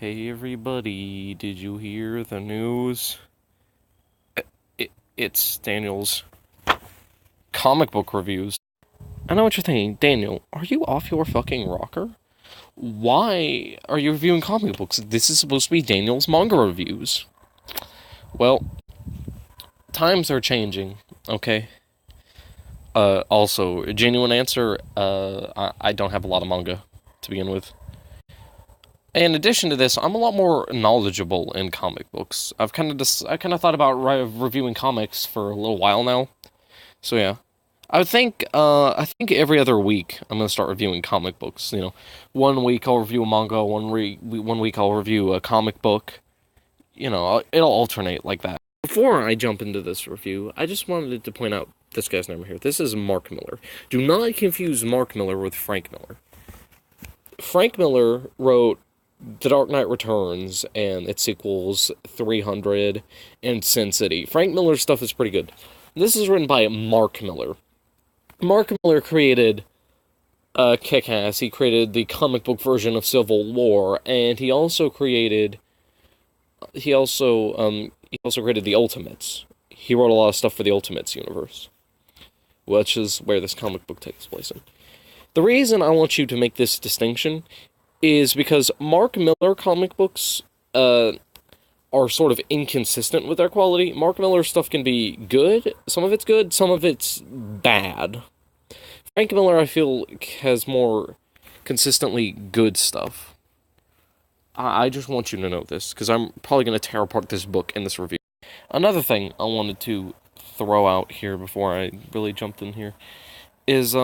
Hey everybody, did you hear the news? It's Daniel's comic book reviews. I know what you're thinking, Daniel, are you off your fucking rocker? Why are you reviewing comic books? This is supposed to be Daniel's manga reviews. Well, times are changing, okay? Also, genuine answer, I don't have a lot of manga to begin with. In addition to this, I'm a lot more knowledgeable in comic books. I kind of thought about reviewing comics for a little while now. So yeah, I think every other week I'm gonna start reviewing comic books. 1 week I'll review a manga, one week I'll review a comic book. It'll alternate like that. Before I jump into this review, I just wanted to point out this guy's name here. This is Mark Millar. Do not confuse Mark Millar with Frank Miller. Frank Miller wrote The Dark Knight Returns and its sequels, 300 and Sin City. Frank Miller's stuff is pretty good. This is written by Mark Millar. Mark Millar created Kick-Ass. He created the comic book version of Civil War, and he also created the Ultimates. He wrote a lot of stuff for the Ultimates universe, which is where this comic book takes place in. The reason I want you to make this distinction is because Mark Millar comic books are sort of inconsistent with their quality. Mark Millar stuff can be good. Some of it's good, some of it's bad. Frank Miller, I feel, has more consistently good stuff. I just want you to know this, because I'm probably going to tear apart this book in this review. Another thing I wanted to throw out here before I really jumped in here is,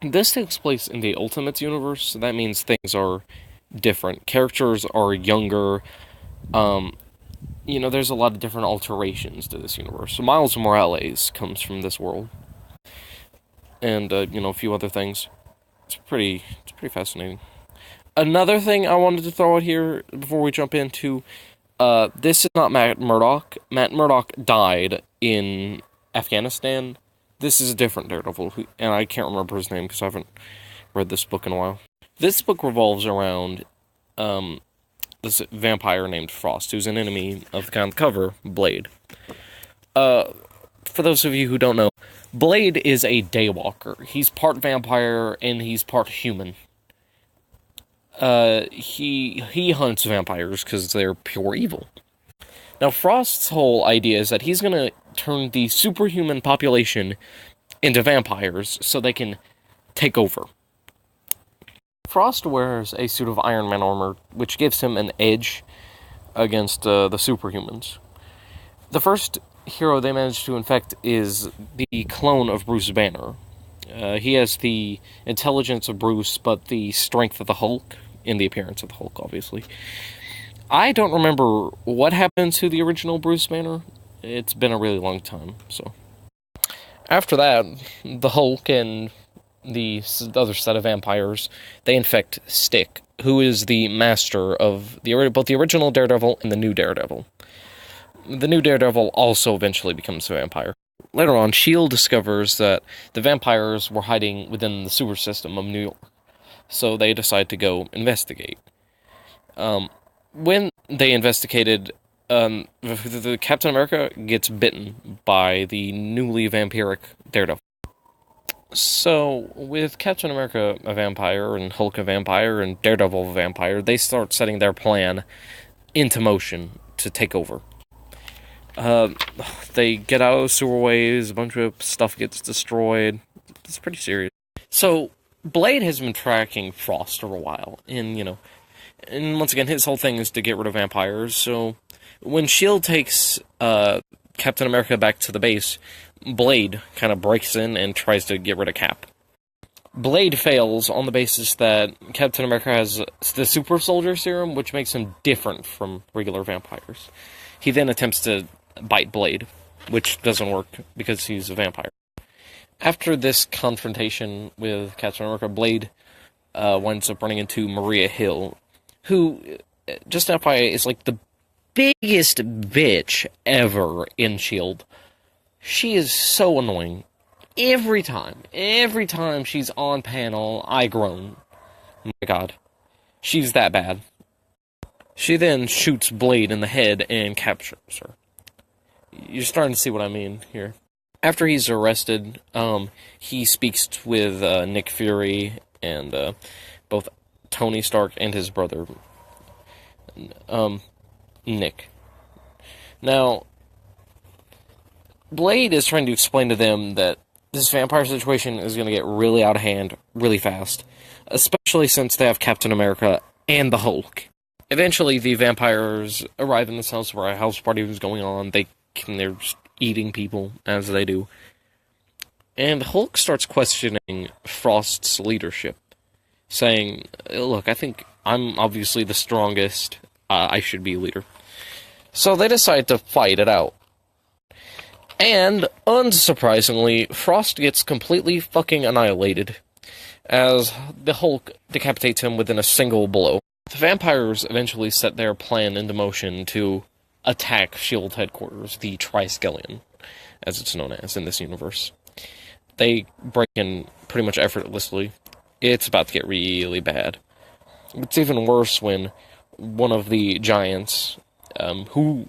this takes place in the Ultimates universe, so that means things are different. Characters are younger. There's a lot of different alterations to this universe. So Miles Morales comes from this world. And, a few other things. It's pretty fascinating. Another thing I wanted to throw out here before we jump into, this is not Matt Murdock. Matt Murdock died in Afghanistan. This is a different Daredevil, and I can't remember his name because I haven't read this book in a while. This book revolves around this vampire named Frost, who's an enemy of the guy on the cover, Blade. For those of you who don't know, Blade is a daywalker. He's part vampire and he's part human. He hunts vampires because they're pure evil. Now, Frost's whole idea is that he's gonna turn the superhuman population into vampires so they can take over. Frost wears a suit of Iron Man armor, which gives him an edge against the superhumans. The first hero they manage to infect is the clone of Bruce Banner. He has the intelligence of Bruce, but the strength of the Hulk, in the appearance of the Hulk, obviously. I don't remember what happened to the original Bruce Banner. It's been a really long time, so. After that, the Hulk and the other set of vampires, they infect Stick, who is the master of both the original Daredevil and the new Daredevil. The new Daredevil also eventually becomes a vampire. Later on, S.H.I.E.L.D. discovers that the vampires were hiding within the sewer system of New York, so they decide to go investigate. When they investigated, the Captain America gets bitten by the newly vampiric Daredevil. So, with Captain America a vampire, and Hulk a vampire, and Daredevil a vampire, they start setting their plan into motion to take over. They get out of the sewerways, a bunch of stuff gets destroyed. It's pretty serious. So, Blade has been tracking Frost for a while, and once again, his whole thing is to get rid of vampires, so when S.H.I.E.L.D. takes, Captain America back to the base, Blade kind of breaks in and tries to get rid of Cap. Blade fails on the basis that Captain America has the super soldier serum, which makes him different from regular vampires. He then attempts to bite Blade, which doesn't work because he's a vampire. After this confrontation with Captain America, Blade winds up running into Maria Hill, who, just FYI, is like the biggest bitch ever in S.H.I.E.L.D. She is so annoying. Every time she's on panel, I groan. Oh my god. She's that bad. She then shoots Blade in the head and captures her. You're starting to see what I mean here. After he's arrested, he speaks with Nick Fury and both Tony Stark and his brother, Nick. Now, Blade is trying to explain to them that this vampire situation is going to get really out of hand really fast, especially since they have Captain America and the Hulk. Eventually, the vampires arrive in this house where a house party was going on. They're just eating people, as they do. And Hulk starts questioning Frost's leadership, saying, look, I think I'm obviously the strongest. I should be leader. So they decide to fight it out. And, unsurprisingly, Frost gets completely fucking annihilated, as the Hulk decapitates him within a single blow. The vampires eventually set their plan into motion to attack S.H.I.E.L.D. headquarters, the Triskelion, as it's known as in this universe. They break in pretty much effortlessly. It's about to get really bad. It's even worse when one of the giants, who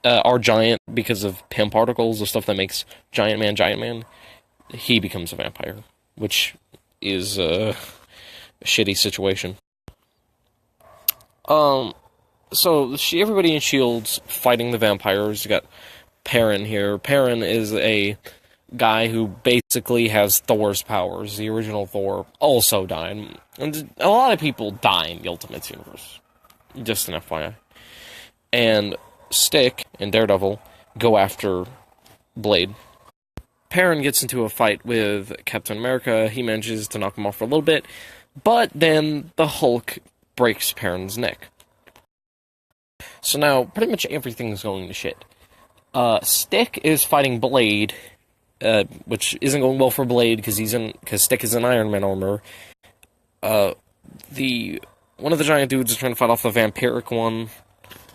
are giant because of Pym particles, the stuff that makes Giant Man, he becomes a vampire, which is a shitty situation. So everybody in S.H.I.E.L.D's fighting the vampires. You got Perrin here. Perrin is a guy who basically has Thor's powers. The original Thor also died. And a lot of people die in the Ultimates universe. Just an FYI. And Stick and Daredevil go after Blade. Perrin gets into a fight with Captain America. He manages to knock him off for a little bit. But then the Hulk breaks Perrin's neck. So now, pretty much everything's going to shit. Stick is fighting Blade, which isn't going well for Blade because Stick is in Iron Man armor. One of the giant dudes is trying to fight off the vampiric one,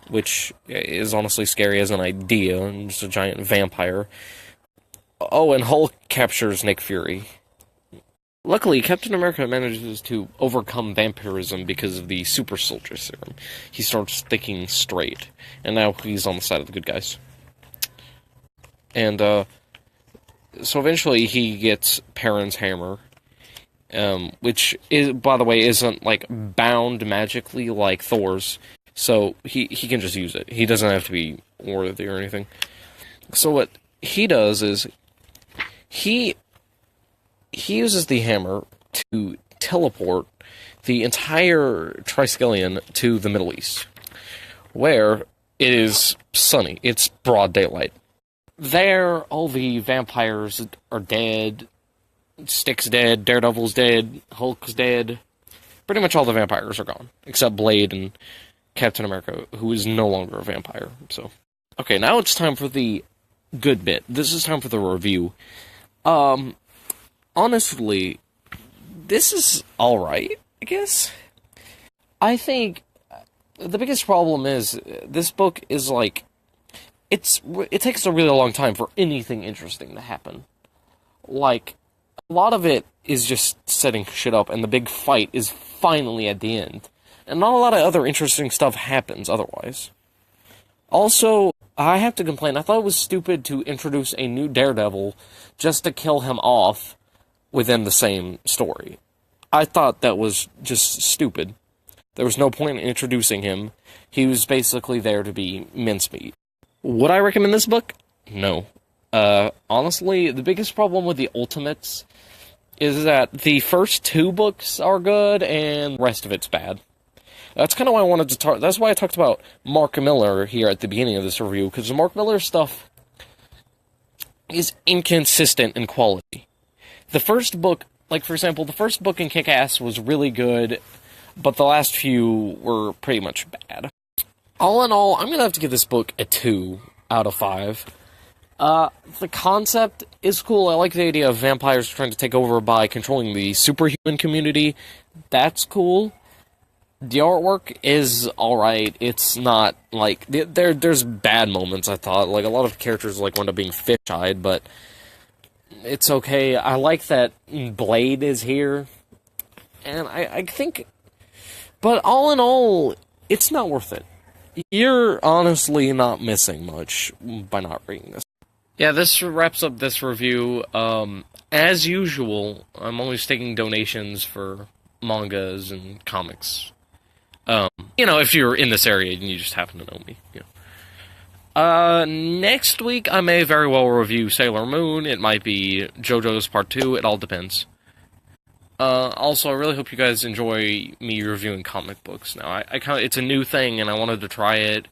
which is honestly scary as an idea, and just a giant vampire. Oh, and Hulk captures Nick Fury. Luckily, Captain America manages to overcome vampirism because of the super soldier serum. He starts thinking straight, and now he's on the side of the good guys. And, so eventually he gets Perrin's hammer, which, by the way, isn't, bound magically like Thor's, so he can just use it. He doesn't have to be worthy or anything. So what he does is, he uses the hammer to teleport the entire Triskelion to the Middle East, where it is sunny. It's broad daylight. There, all the vampires are dead. Stick's dead, Daredevil's dead, Hulk's dead. Pretty much all the vampires are gone, except Blade and Captain America, who is no longer a vampire. So, okay, now it's time for the good bit. This is time for the review. Honestly, this is alright, I guess. I think the biggest problem is this book is it takes a really long time for anything interesting to happen. A lot of it is just setting shit up, and the big fight is finally at the end. And not a lot of other interesting stuff happens otherwise. Also, I have to complain, I thought it was stupid to introduce a new Daredevil just to kill him off within the same story. I thought that was just stupid. There was no point in introducing him. He was basically there to be mincemeat. Would I recommend this book? No. Honestly, the biggest problem with the Ultimates is that the first two books are good, and the rest of it's bad. That's kind of why I wanted to talk. That's why I talked about Mark Miller here at the beginning of this review, because Mark Miller's stuff is inconsistent in quality. The first book, for example, the first book in Kick-Ass was really good, but the last few were pretty much bad. All in all, I'm gonna have to give this book a 2 out of 5. The concept is cool. I like the idea of vampires trying to take over by controlling the superhuman community. That's cool. The artwork is alright. It's not, there's bad moments, I thought. A lot of characters, wound up being fish-eyed, but it's okay. I like that Blade is here. And I think... But all in all, it's not worth it. You're honestly not missing much by not reading this. Yeah, this wraps up this review. As usual, I'm always taking donations for mangas and comics. If you're in this area and you just happen to know me, next week I may very well review Sailor Moon. It might be JoJo's Part 2. It all depends. Also, I really hope you guys enjoy me reviewing comic books now. It's a new thing, and I wanted to try it,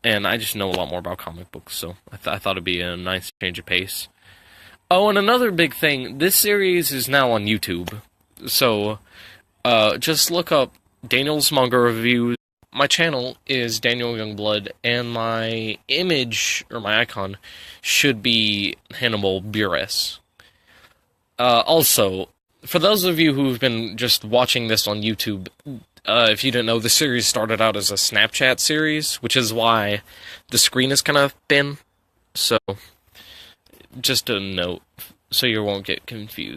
and I just know a lot more about comic books, so I thought it'd be a nice change of pace. Oh, and another big thing, this series is now on YouTube, so, just look up Daniel's Manga Reviews. My channel is Daniel Youngblood, and my image, or my icon, should be Hannibal Buress. Also, for those of you who've been just watching this on YouTube, if you didn't know, the series started out as a Snapchat series, which is why the screen is kind of thin. So, just a note, so you won't get confused.